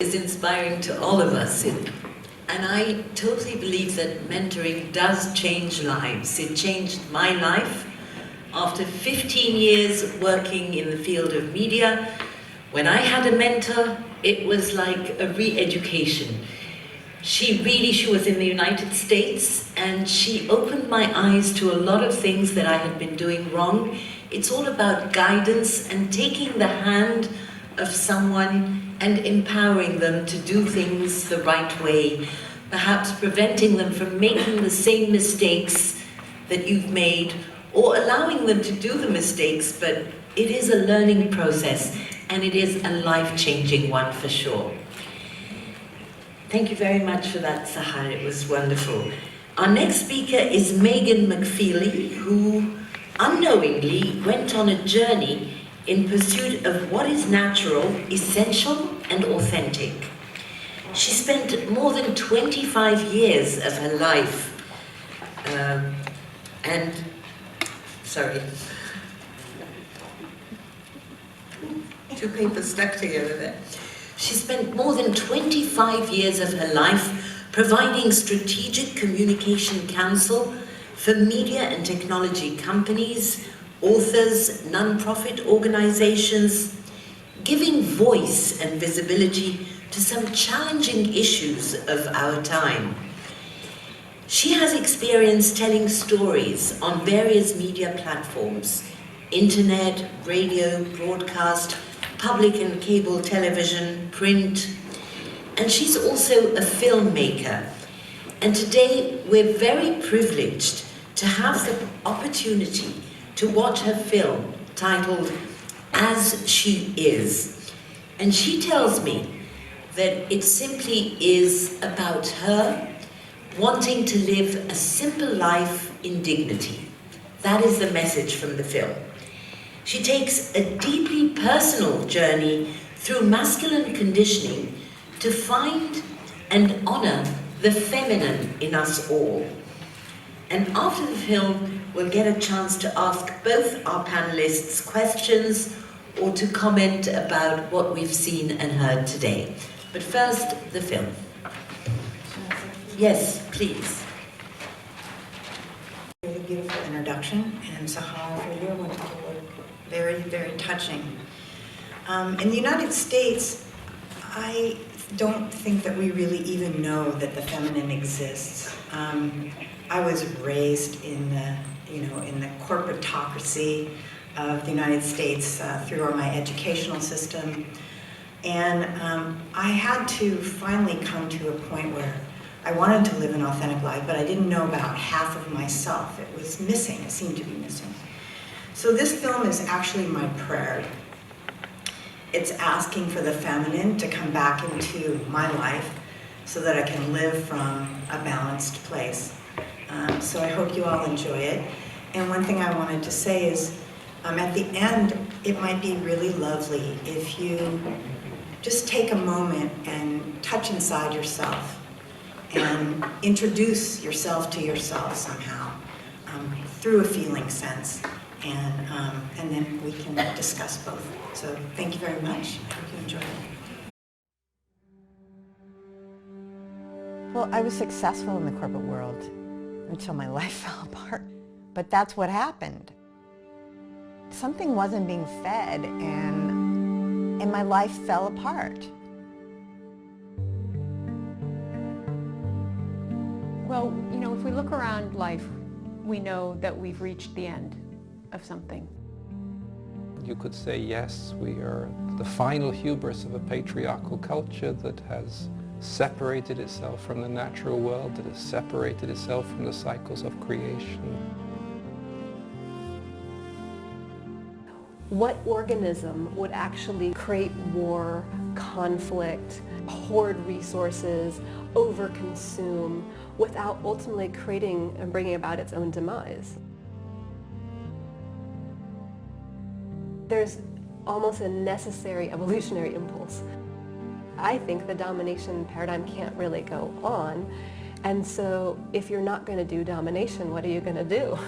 is inspiring to all of us. And I totally believe that mentoring does change lives. It changed my life. After 15 years working in the field of media, when I had a mentor, it was like a re-education. She was in the United States, and she opened my eyes to a lot of things that I had been doing wrong. It's all about guidance and taking the hand of someone and empowering them to do things the right way, perhaps preventing them from making the same mistakes that you've made, or allowing them to do the mistakes, but it is a learning process, and it is a life-changing one for sure. Thank you very much for that, Sahar. It was wonderful. Our next speaker is McFeely, who unknowingly went on a journey in pursuit of what is natural, essential, and authentic. She spent more than 25 years of her life two papers stuck together there. She spent more than 25 years of her life providing strategic communication counsel for media and technology companies, authors, non-profit organizations, giving voice and visibility to some challenging issues of our time. She has experience telling stories on various media platforms, internet, radio, broadcast, public and cable television, print, and she's also a filmmaker. And today we're very privileged to have the opportunity to watch her film titled As She Is. And she tells me that it simply is about her wanting to live a simple life in dignity. That is the message from the film. She takes a deeply personal journey through masculine conditioning to find and honor the feminine in us all. And after the film, we'll get a chance to ask both our panelists questions or to comment about what we've seen and heard today. But first, the film. Yes, please. Really beautiful introduction, and Sahar, for your wonderful work. Very, very touching. In the United States, I don't think that we really even know that the feminine exists. I was raised in the corporatocracy of the United States through my educational system, and I had to finally come to a point where I wanted to live an authentic life, but I didn't know about half of myself. It was missing. It seemed to be missing. So this film is actually my prayer. It's asking for the feminine to come back into my life so that I can live from a balanced place. So I hope you all enjoy it. And one thing I wanted to say is, at the end, it might be really lovely if you just take a moment and touch inside yourself and introduce yourself to yourself somehow through a feeling sense. And then we can discuss both. So thank you very much. I hope you enjoy it. Well, I was successful in the corporate world until my life fell apart. But that's what happened. Something wasn't being fed, and my life fell apart. Well, if we look around life, we know that we've reached the end of something. You could say, yes, we are the final hubris of a patriarchal culture that has separated itself from the natural world, that has separated itself from the cycles of creation. What organism would actually create war, conflict, hoard resources, overconsume, without ultimately creating and bringing about its own demise? There's almost a necessary evolutionary impulse. I think the domination paradigm can't really go on, and so if you're not going to do domination, what are you going to do?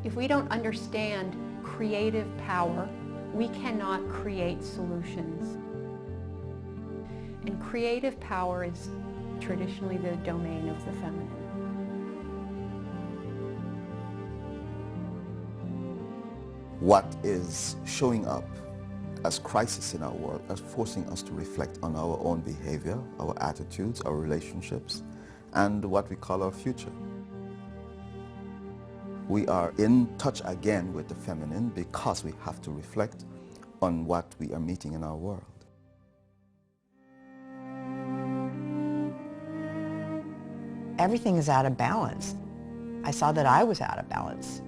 If we don't understand creative power. We cannot create solutions. And creative power is traditionally the domain of the feminine. What is showing up as crisis in our world, as forcing us to reflect on our own behavior, our attitudes, our relationships, and what we call our future. We are in touch again with the feminine because we have to reflect on what we are meeting in our world. Everything is out of balance. I saw that I was out of balance.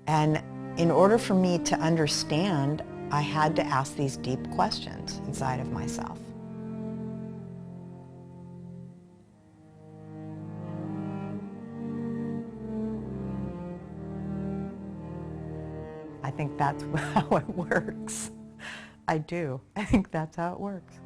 And in order for me to understand, I had to ask these deep questions inside of myself. I think that's how it works. I do. I think that's how it works.